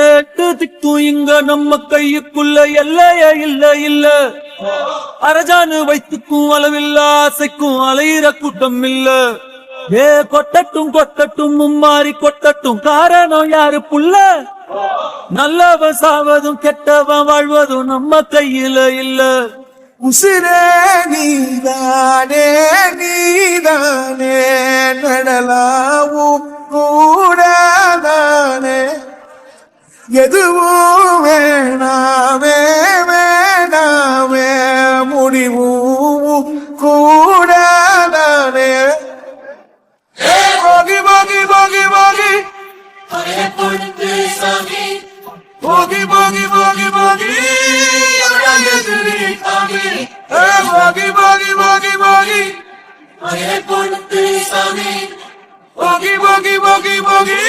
ஏட்டு திக்கும் இங்க நம்ம கையுக்குள்ள எல்லைய இல்ல இல்ல. அரஜானு வைத்துக்கும் அளவில்ல ஆசைக்கும் அலையிற கூட்டம் இல்ல. ஏ கொட்டட்டும் கொட்டட்டும் மும்மாறி கொட்டட்டும் காரணம் யாரு புள்ள. நல்லவன் சாவதும் கெட்டவன் வாழ்வதும் நம்ம கையில இல்ல. உசிரே நீதானே நீதானே நடலாவும் கூடாதானே எதுவும் வேணாமே வேணாமே முடிவும் கூடாதானே போகி போகி போகி போகி போகி போகி போகி போகி போகி போகி போகி போகி போகி போகி போகி போகி